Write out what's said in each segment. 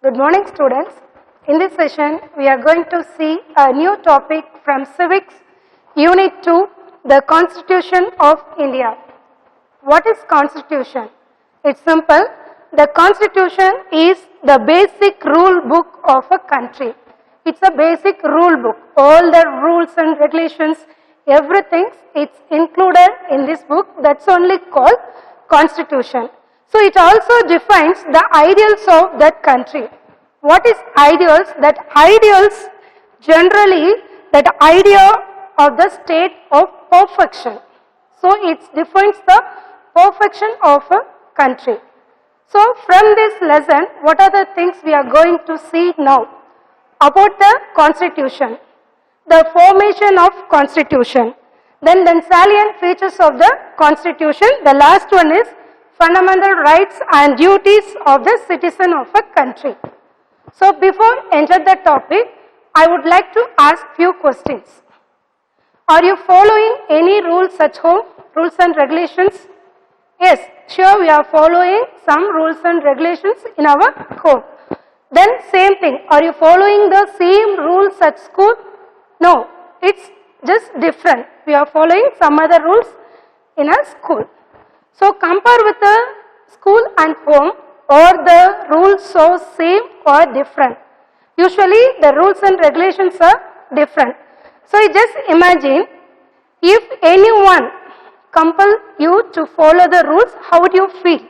Good morning, students. In this session, we are going to see a new topic from Civics, Unit 2, the Constitution of India. What is Constitution? It's simple. The Constitution is the basic rule book of a country. It's a basic rule book. All the rules and regulations, everything, it's included in this book. That's only called Constitution. So it also defines the ideals of that country. What is ideals? That ideals generally that idea of the state of perfection. So it defines the perfection of a country. So from this lesson, what are the things we are going to see now? About the Constitution, the formation of Constitution, then the salient features of the Constitution. The last one is fundamental rights and duties of the citizen of a country. So before enter the topic, I would like to ask few questions. Are you following any rules at home, rules and regulations? Yes, sure, we are following some rules and regulations in our home. Then same thing, are you following the same rules at school? No, it's just different. We are following some other rules in a school. So compare with the school and home, or the rules are same or different. Usually the rules and regulations are different. So just imagine if anyone compel you to follow the rules, how would you feel?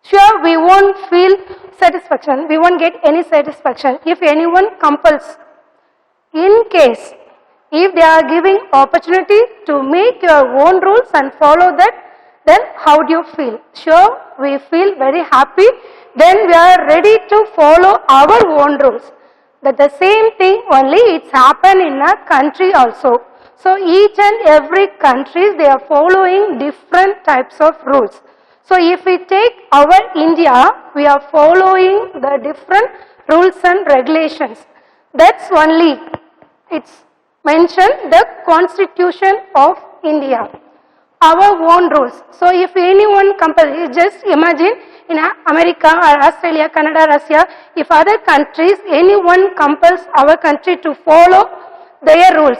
Sure, we won't feel satisfaction. We won't get any satisfaction if anyone compels. In case, if they are giving opportunity to make your own rules and follow that, then how do you feel? Sure, we feel very happy. Then we are ready to follow our own rules. That the same thing only it's happened in a country also. So each and every country they are following different types of rules. So if we take our India, we are following the different rules and regulations. That's only it's mentioned the Constitution of India. Our own rules. So if anyone compels, just imagine in America or Australia, Canada, Russia, if other countries, anyone compels our country to follow their rules.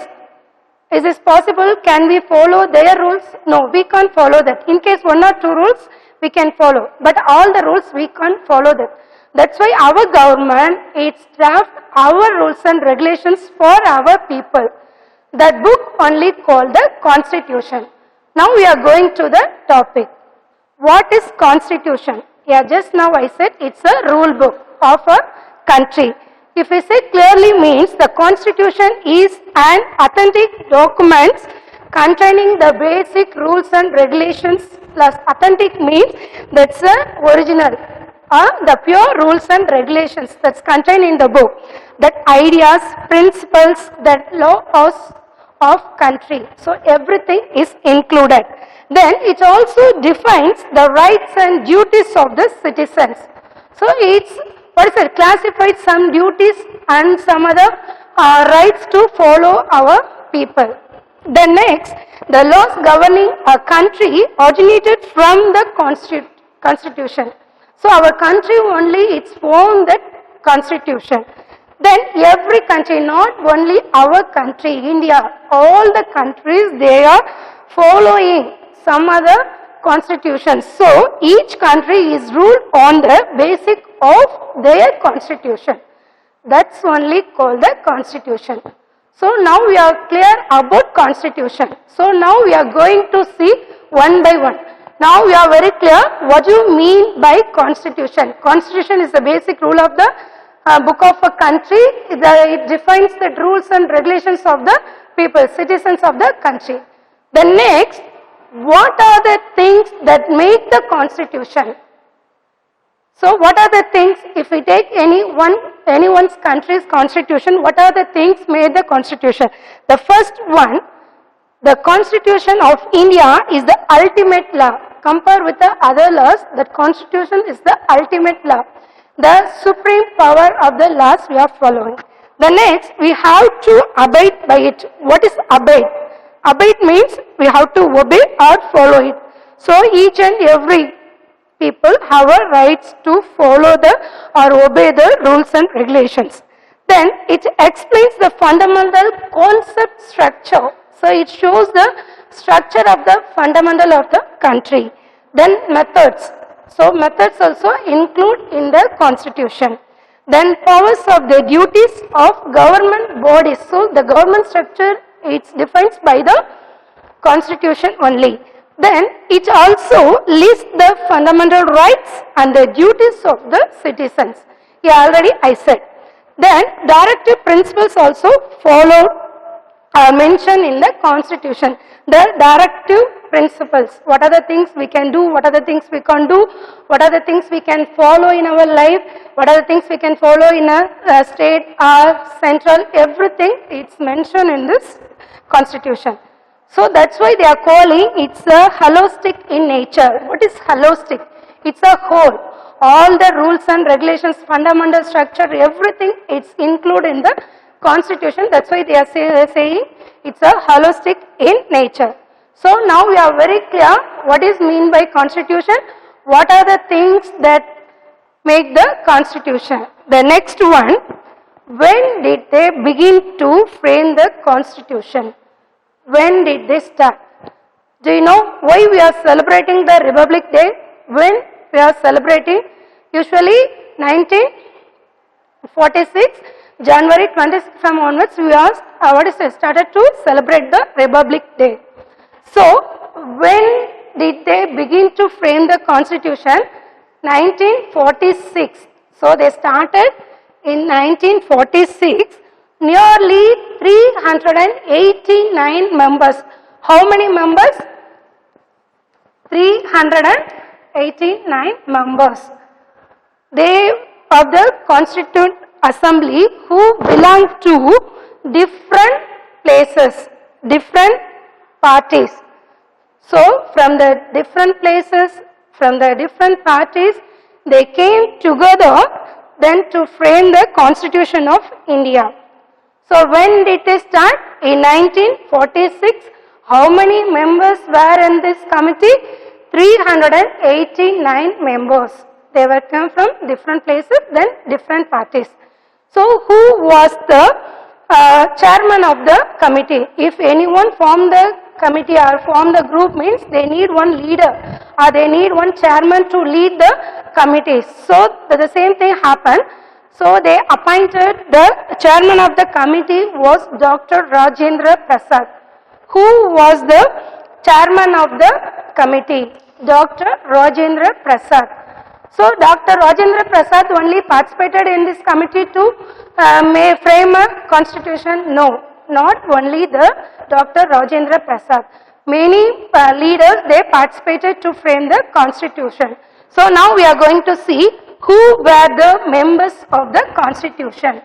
Is this possible? Can we follow their rules? No, we can't follow that. In case one or two rules, we can follow. But all the rules, we can't follow that. That's why our government, it's draft our rules and regulations for our people. That book only called the Constitution. Now we are going to the topic. What is Constitution? Yeah, just now I said it's a rule book of a country. If we say clearly means the Constitution is an authentic document containing the basic rules and regulations, plus authentic means that's the original, the pure rules and regulations that's contained in the book. That ideas, principles, that laws of country. So everything is included. Then it also defines the rights and duties of the citizens. So it's classified some duties and some other rights to follow our people. The next, the laws governing a country originated from the Constitution. So our country only it's formed that Constitution. Then every country, not only our country, India, all the countries, they are following some other constitutions. So each country is ruled on the basic of their constitution. That's only called the Constitution. So now we are clear about Constitution. So now we are going to see one by one. Now we are very clear what do you mean by Constitution. Constitution is the basic rule of the book of a country. It defines the rules and regulations of the people, citizens of the country. The next, what are the things that make the Constitution? So what are the things, if we take anyone's country's constitution, what are the things made the Constitution? The first one, the Constitution of India is the ultimate law. Compare with the other laws, the Constitution is the ultimate law. The supreme power of the laws we are following. The next, we have to abide by it. What is abide? Abide means we have to obey or follow it. So each and every people have a rights to follow the or obey the rules and regulations. Then it explains the fundamental concept structure. So it shows the structure of the fundamental of the country. Then methods. So methods also include in the constitution. Then powers of the duties of government bodies. So the government structure it's defined by the constitution only. Then it also lists the fundamental rights and the duties of the citizens. Yeah, already I said. Then directive principles also follow are mentioned in the constitution. The directive principles, what are the things we can do, what are the things we can't do, what are the things we can follow in our life, what are the things we can follow in a state or central, everything it's mentioned in this constitution. So that's why they are calling it's a holistic in nature. What is holistic? It's a whole. All the rules and regulations, fundamental structure, everything it's included in the constitution. That's why they are saying it's a holistic in nature. So now we are very clear what is mean by constitution, what are the things that make the constitution. The next one, when did they begin to frame the constitution? When did they start? Do you know why we are celebrating the Republic Day? When we are celebrating? Usually 1946, January 26th from onwards, we are started to celebrate the Republic Day. So, when did they begin to frame the constitution? 1946. So, they started in 1946. Nearly 389 members. How many members? 389 members. They of the Constituent Assembly who belong to different places, different parties. So, from the different places, from the different parties, they came together then to frame the Constitution of India. So, when did they start? In 1946. How many members were in this committee? 389 members. They were come from different places, then different parties. So, who was the chairman of the committee? If anyone formed the committee or form the group means they need one leader or they need one chairman to lead the committee. So, the same thing happened. So, they appointed the chairman of the committee was Dr. Rajendra Prasad. Who was the chairman of the committee? Dr. Rajendra Prasad. So, Dr. Rajendra Prasad only participated in this committee to frame a constitution? No, not only the Dr. Rajendra Prasad. Many leaders, they participated to frame the constitution. So, now we are going to see who were the members of the constitution.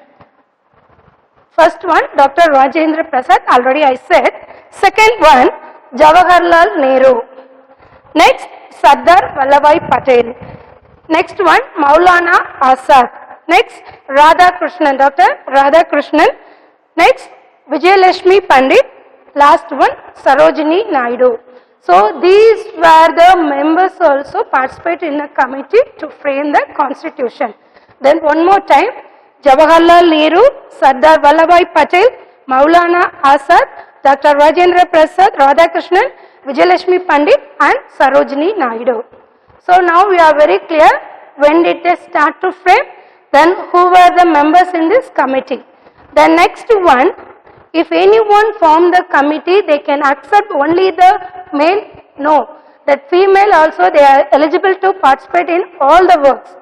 First one, Dr. Rajendra Prasad, already I said. Second one, Jawaharlal Nehru. Next, Sardar Vallabhbhai Patel. Next one, Maulana Azad. Next, Radhakrishnan, Dr. Radhakrishnan. Next, Vijayalakshmi Pandit. Last one, Sarojini Naidu. So, these were the members also participate in a committee to frame the constitution. Then one more time, Jawaharlal Nehru, Sardar Vallabhbhai Patel, Maulana Azad, Dr. Rajendra Prasad, Radhakrishnan, Vijayalakshmi Pandit and Sarojini Naidu. So, now we are very clear when did they start to frame, then who were the members in this committee. The next one, if anyone form the committee, they can accept only the male? No. That female also they are eligible to participate in all the works.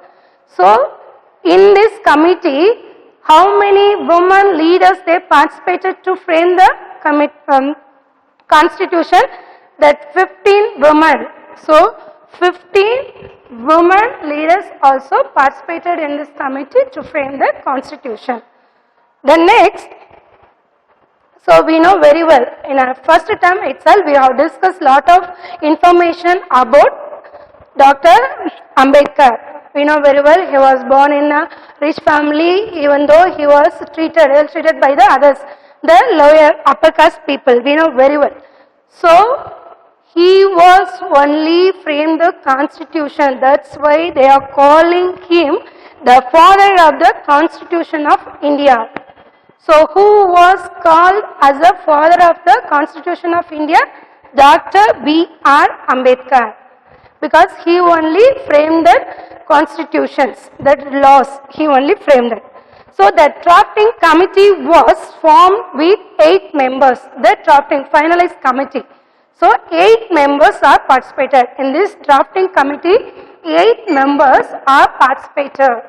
So, in this committee, how many women leaders they participated to frame the constitution? That 15 women. So, 15 women leaders also participated in this committee to frame the constitution. The next, so we know very well, in our first term itself we have discussed lot of information about Dr. Ambedkar. We know very well he was born in a rich family, even though he was ill treated by the others, the lower upper caste people, we know very well. So, He was only framed the constitution. That's why they are calling him the father of the constitution of India. So who was called as the father of the constitution of India? Dr. B.R. Ambedkar. Because he only framed the constitutions, the laws, he only framed it. So the drafting committee was formed with 8 members, the drafting finalized committee. So 8 members are participated. In this drafting committee, 8 members are participated.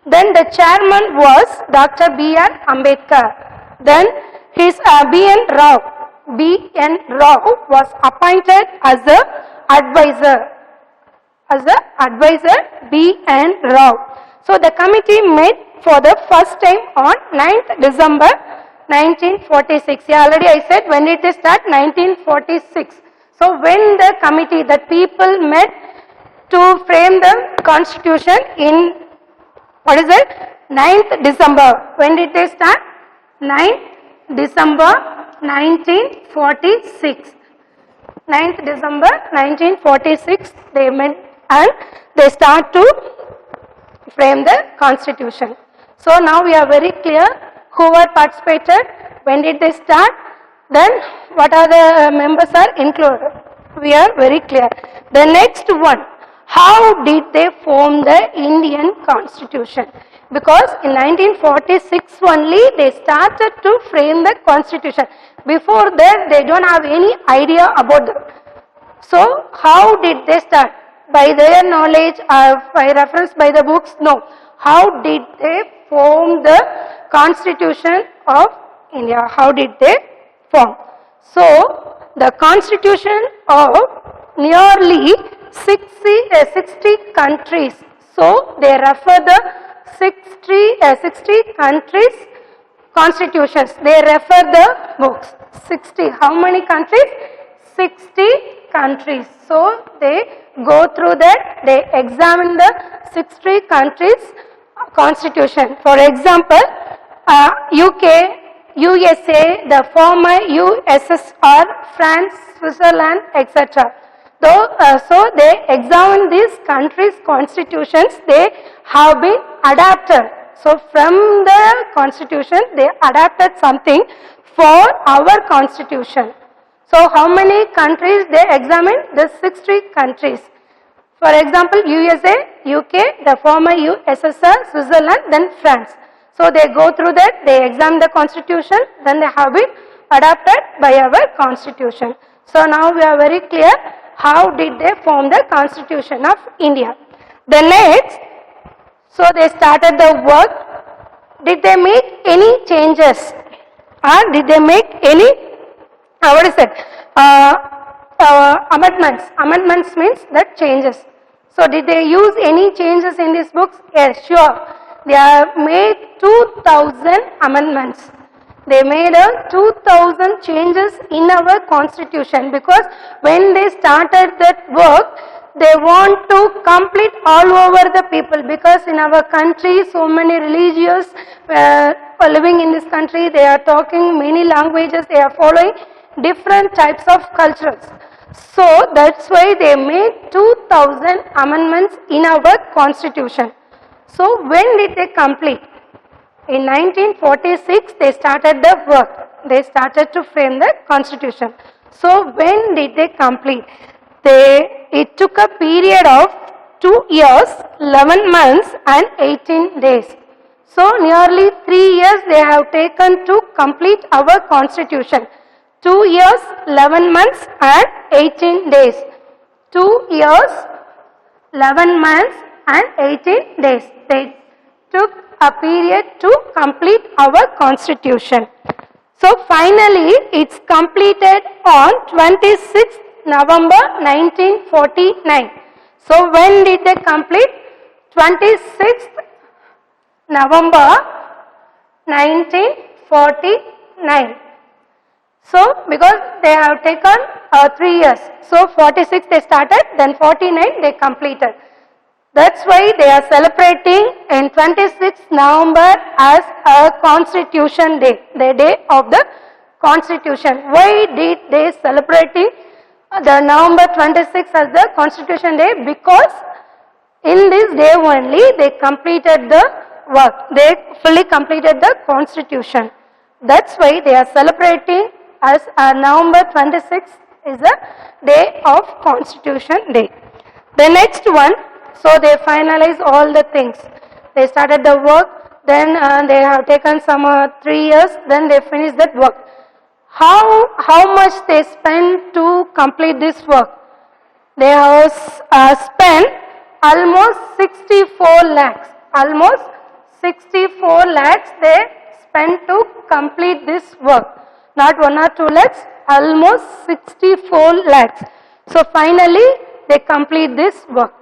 Then the chairman was Dr. B.R. Ambedkar. Then his B.N. Rao. B.N. Rao was appointed as the advisor. B.N. Rao. So the committee met for the first time on 9th December 1946. Yeah, already I said when it is start 1946. So when the committee, the people met to frame the constitution in, what is it? 9th December. When did they start? 9th December 1946. 9th December 1946 they met and they start to frame the constitution. So now we are very clear who were participated, when did they start, then what are the members are included. We are very clear. The next one, how did they form the Indian constitution? Because in 1946 only they started to frame the constitution. Before that they don't have any idea about it. So how did they start? By their knowledge or by reference by the books? No. How did they form the constitution of India? How did they form? So the constitution of nearly 60 countries. So they refer the 60 countries constitutions. They refer the books. 60. How many countries? 60 countries. So they go through that. They examine the 60 countries constitution. For example, UK, USA, the former USSR, France, Switzerland, etc. So they examine these countries' constitutions. They have been adapted. So from the constitution, they adapted something for our constitution. So how many countries they examined? The 60 countries. For example, USA, UK, the former USSR, Switzerland, then France. So they go through that, they examine the constitution, then they have been adapted by our constitution. So now we are very clear how did they form the constitution of India. The next, so they started the work. Did they make any changes? Or did they make any, what is it? Amendments. Amendments means that changes. So did they use any changes in these books? Yes, sure. They have made 2000 amendments. They made 2000 changes in our constitution, because when they started that work, they want to complete all over the people, because in our country so many religious are living in this country, they are talking many languages, they are following different types of cultures. So that's why they made 2000 amendments in our constitution. So when did they complete? In 1946 they started the work. They started to frame the constitution. So when did they complete? It took a period of 2 years, 11 months and 18 days. So nearly 3 years they have taken to complete our constitution. 2 years, 11 months and 18 days. 2 years, 11 months and 18 days. They took a period to complete our constitution. So finally it's completed on 26th November 1949. So when did they complete? 26th November 1949. So because they have taken 3 years. So 46 they started, then 49 they completed. That's why they are celebrating in 26th November as a Constitution Day, the day of the Constitution. Why did they celebrating the November 26th as the Constitution Day because in this day only they completed the work. They fully completed the Constitution. That's why they are celebrating as November 26th is the day of Constitution Day. The next one, so they finalize all the things. They started the work, then they have taken some 3 years, then they finished that work. How much they spent to complete this work? They have spent almost 64 lakhs. Almost 64 lakhs they spent to complete this work. Not 1 or 2 lakhs, almost 64 lakhs. So finally they complete this work.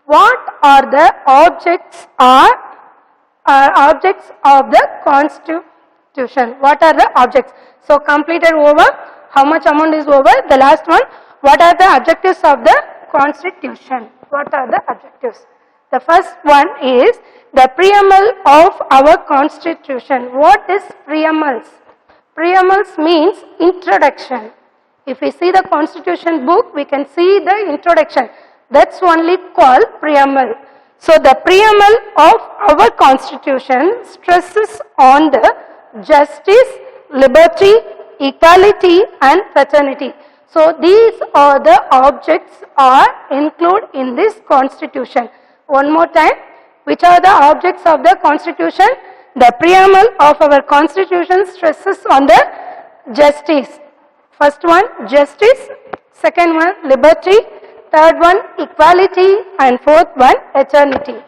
What are the objects of the Constitution? What are the objects? So completed over, how much amount is over? The last one, what are the objectives of the Constitution? What are the objectives? The first one is the preamble of our Constitution. What is preambles? Preambles means introduction. If we see the Constitution book, we can see the introduction. That's only called preamble. So the preamble of our Constitution stresses on the justice, liberty, equality and fraternity. So these are the objects are included in this Constitution. One more time, which are the objects of the Constitution? The preamble of our Constitution stresses on the justice. First one, justice. Second one, liberty. Third one, equality. And fourth one, eternity.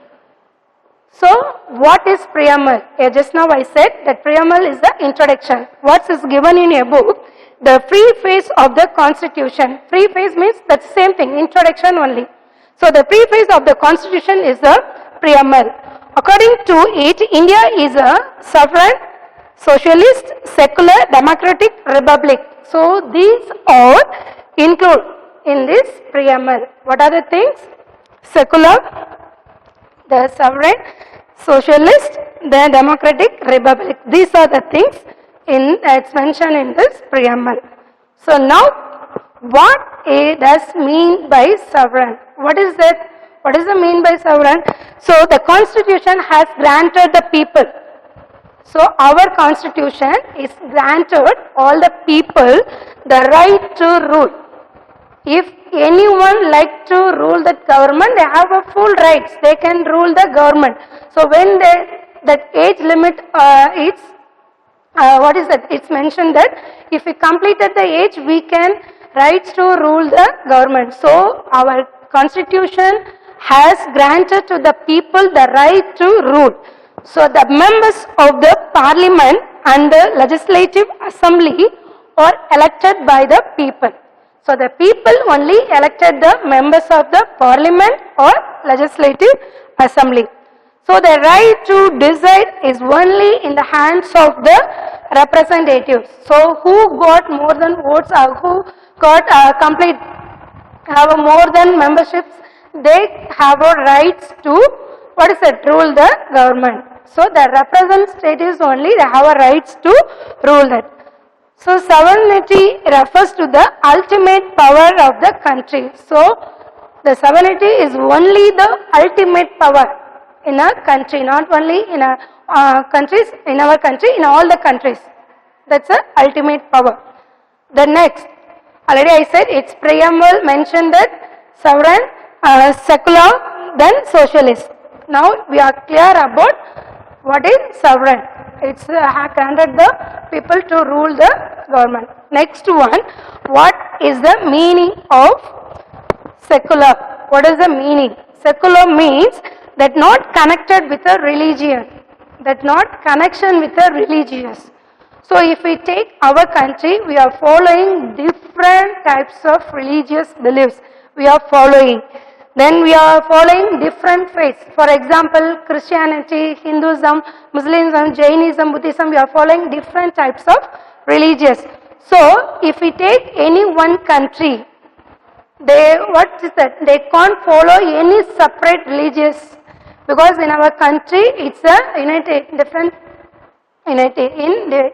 So, what is preamble? Just now I said that preamble is the introduction. What is given in a book? The preface of the Constitution. Preface means that's the same thing, introduction only. So, the preface of the Constitution is the preamble. According to it, India is a sovereign, socialist, secular, democratic republic. So, these all include in this preamble. What are the things? Secular, the sovereign, socialist, the democratic republic. These are the things it's mentioned in this preamble. So now, what does mean by sovereign? What is that? What is the mean by sovereign? So the Constitution has granted the people. So our Constitution is granted all the people the right to rule. If anyone like to rule the government, they have a full rights. They can rule the government. So when that age limit it's what is that? It's mentioned that if we completed the age, we can rights to rule the government. So our Constitution has granted to the people the right to rule. So the members of the Parliament and the Legislative Assembly are elected by the people. So the people only elected the members of the Parliament or Legislative Assembly. So the right to decide is only in the hands of the representatives. So who got more than votes or who got complete have more than memberships, they have a rights to what is it, rule the government. So the representatives only they have a rights to rule that. So sovereignty refers to the ultimate power of the country. So the sovereignty is only the ultimate power in a country, not only in a countries, in our country, in all the countries. That's the ultimate power. The next, already I said its preamble mentioned that sovereign, secular, then socialist. Now we are clear about what is sovereign. It's granted the people to rule the government. Next one, what is the meaning of secular? What is the meaning? Secular means that not connected with a religion, that not connection with a religious. So if we take our country, we are following different types of religious beliefs. We are following. Then we are following different faiths. For example, Christianity, Hinduism, Muslimism, Jainism, Buddhism, we are following different types of religions. So, if we take any one country, they can't follow any separate religious, because in our country it's a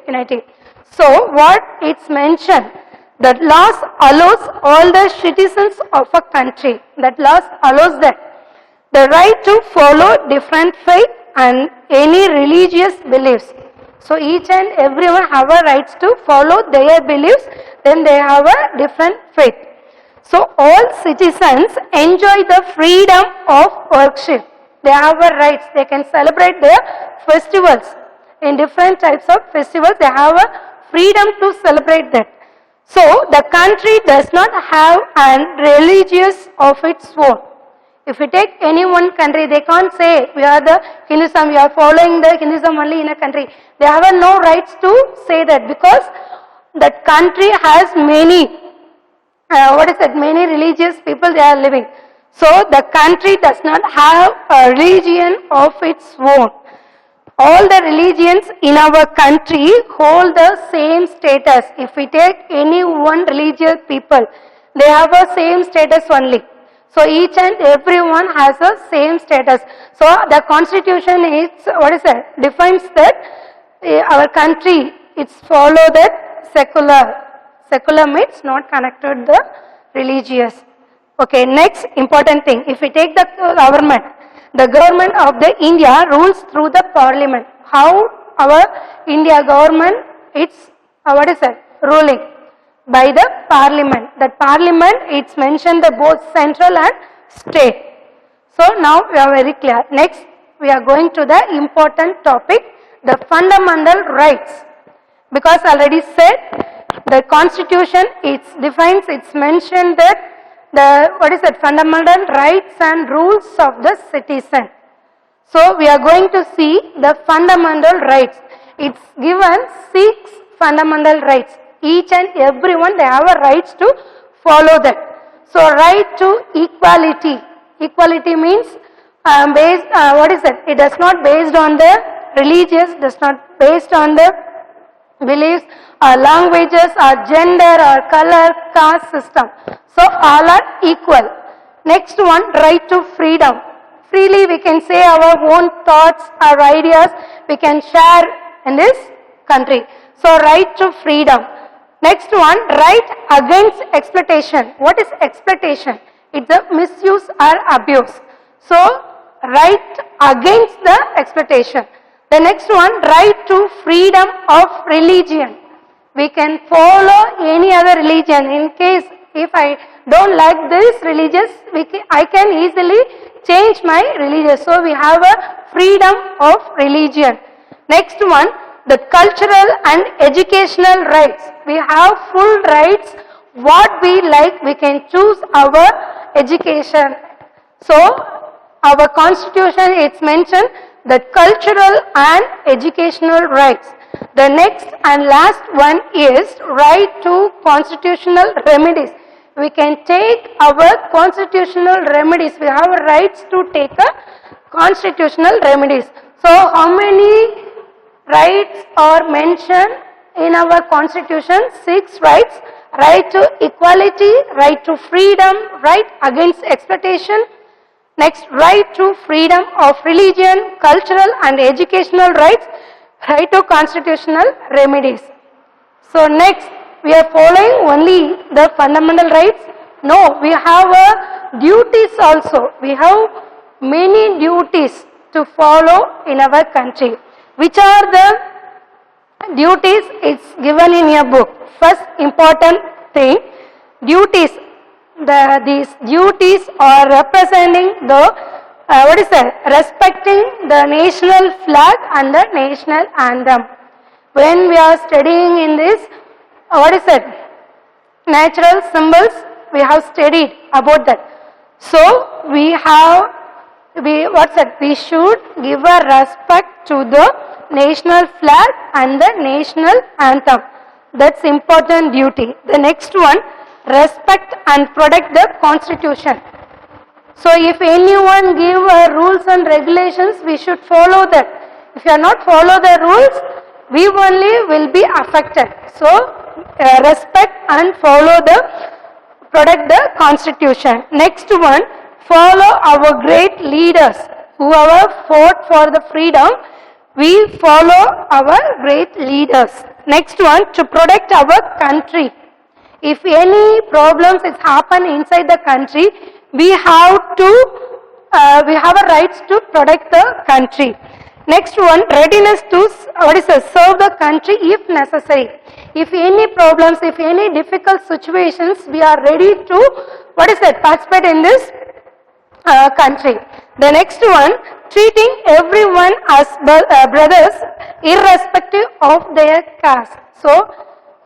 unity. So, what it's mentioned That laws allows all the citizens of a country, that laws allows that the right to follow different faith and any religious beliefs. So each and everyone have a rights to follow their beliefs, then they have a different faith. So all citizens enjoy the freedom of worship. They have a rights, they can celebrate their festivals. In different types of festivals, they have a freedom to celebrate that. So the country does not have a religious of its own. If you take any one country, they can't say we are the Hinduism, we are following the Hinduism only in a country. They have no rights to say that because that country has many, many religious people they are living. So the country does not have a religion of its own. All the religions in our country hold the same status. If we take any one religious people, they have a same status only. So each and everyone has a same status. So the constitution is, defines that our country, it's follow that secular. Secular means not connected the religious. Okay, next important thing, if we take the government of the India rules through the parliament. How our India government, it's, ruling? By the parliament. That parliament, it's mentioned the both central and state. So now we are very clear. Next, we are going to the important topic, the fundamental rights. Because already said, the constitution, it defines, it's mentioned that the, fundamental rights and rules of the citizen. So we are going to see the fundamental rights. It's given 6 fundamental rights. Each and everyone, they have a rights to follow that. So right to equality. Equality means based, it does not based on the religious, does not based on the beliefs or languages or gender or color, caste system. So all are equal. Next one, right to freedom. Freely we can say our own thoughts, our ideas, we can share in this country. So right to freedom. Next one, right against exploitation. What is exploitation? It's a misuse or abuse. So right against the exploitation. The next one, right to freedom of religion. We can follow any other religion. In case if I don't like this religious, I can easily change my religion. So we have a freedom of religion. Next one, the cultural and educational rights. We have full rights. What we like, we can choose our education. So our constitution, it's mentioned that cultural and educational rights. The next and last one is right to constitutional remedies. We can take our constitutional remedies. We have rights to take a constitutional remedies. So how many rights are mentioned in our constitution? 6 rights. Right to equality, right to freedom, right against exploitation. Next, right to freedom of religion, cultural and educational rights, right to constitutional remedies. So next, we are following only the fundamental rights. No, we have duties also. We have many duties to follow in our country. Which are the duties? It's given in your book. First important thing, duties. These duties are representing the, respecting the national flag and the national anthem. When we are studying in this, natural symbols, we have studied about that. So we have, we should give a respect to the national flag and the national anthem. That's important duty. The next one, respect and protect the constitution. So if anyone give rules and regulations, we should follow that. If you are not follow the rules, we only will be affected. So respect and follow protect the constitution. Next one, follow our great leaders. Whoever fought for the freedom, we follow our great leaders. Next one, to protect our country. If any problems is happen inside the country, we have a rights to protect the country. Next one, readiness to serve the country if necessary. If any problems, if any difficult situations, we are ready to participate in this country. The next one, treating everyone as brothers irrespective of their caste. So,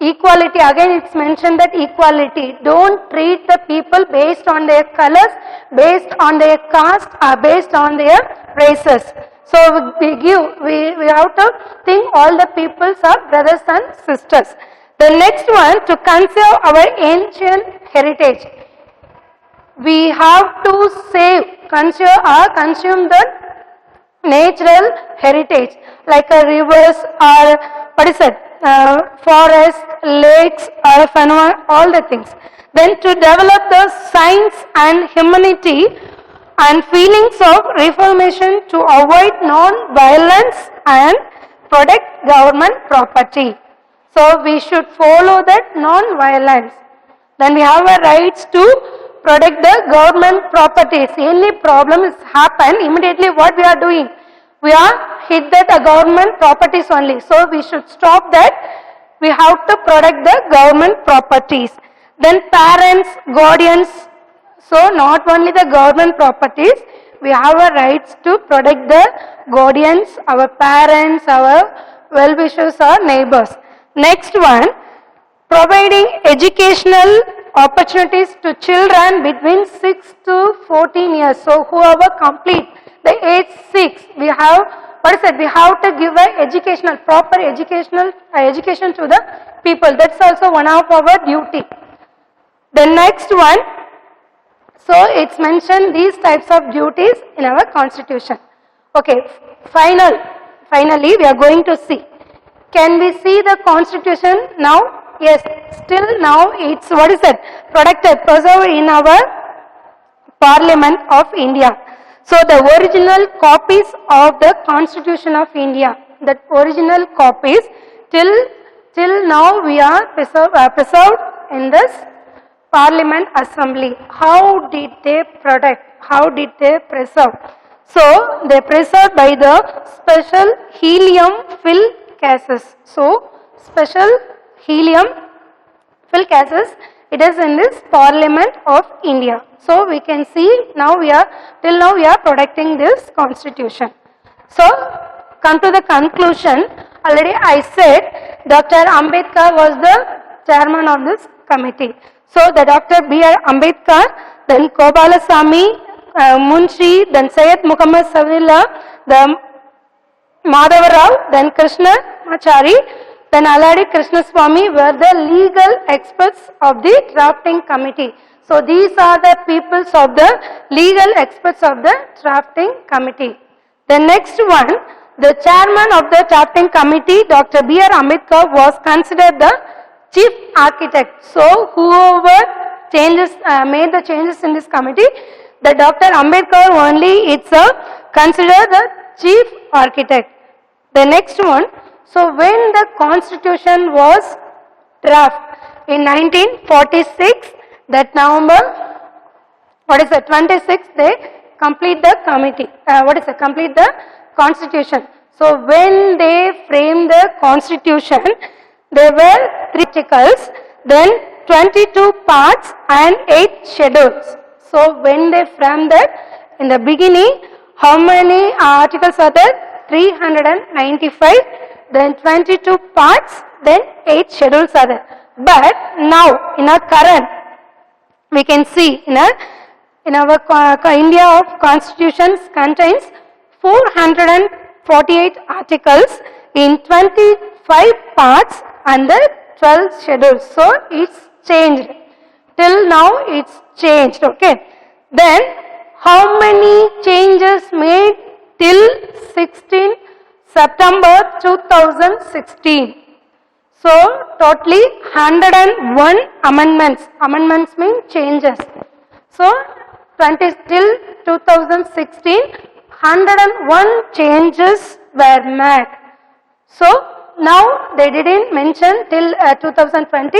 equality, again it's mentioned that equality. Don't treat the people based on their colors, based on their caste, or based on their races. So, we have to think all the peoples are brothers and sisters. The next one, to conserve our ancient heritage. We have to save, consume the natural heritage like rivers or forest, lakes or phenomena, all the things. Then to develop the science and humanity and feelings of reformation to avoid non-violence and protect government property. So we should follow that non-violence. Then we have a rights to protect the government properties. Any problem is happen, immediately what we are doing? We are hit that government properties only. So we should stop that. We have to protect the government properties. Then parents, guardians. So not only the government properties, we have a rights to protect the guardians, our parents, our well-wishers, our neighbors. Next one, providing educational opportunities to children between 6 to 14 years. So whoever complete the age 6, we have to give a proper education to the people. That's also one of our duty. The next one, so it's mentioned these types of duties in our constitution. Okay, finally we are going to see. Can we see the constitution now? Yes, still now it's protected, preserved in our Parliament of India. So the original copies of the Constitution of India, the original copies till now we are preserved in this Parliament Assembly. How did they protect? How did they preserve? So they preserved by the special helium fill cases. So special helium fill cases, it is in this Parliament of India. So we can see now till now we are protecting this constitution. So come to the conclusion. Already I said Dr. Ambedkar was the chairman of this committee. So the Dr. B.R. Ambedkar, then Gopalasamy, Munshi, then Syed Muhammad Savillah, the Madhava Rao, then Krishna Machari, then Aladi Krishnaswamy were the legal experts of the drafting committee. So these are the peoples of the legal experts of the drafting committee. The next one, the chairman of the drafting committee, Dr. B.R. Ambedkar, was considered the chief architect. So whoever made the changes in this committee, the Dr. Ambedkar only is considered the chief architect. The next one, so when the constitution was drafted in 1946, that November, 26th, they complete the committee, complete the constitution. So when they framed the constitution, there were 3 articles, then 22 parts and 8 schedules. So when they framed that, in the beginning, how many articles are there? 395, then 22 parts, then 8 schedules are there. But now, in our current, we can see in our India of constitutions contains 448 articles in 25 parts and the 12 schedules. So it's changed. Till now it's changed. Okay. Then how many changes made till 16 September 2016? So totally 101 amendments. Amendments mean changes. So till 2016, 101 changes were made. So now they didn't mention till 2020.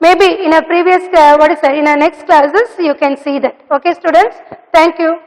Maybe in a previous, in our next classes, you can see that. Okay, students? Thank you.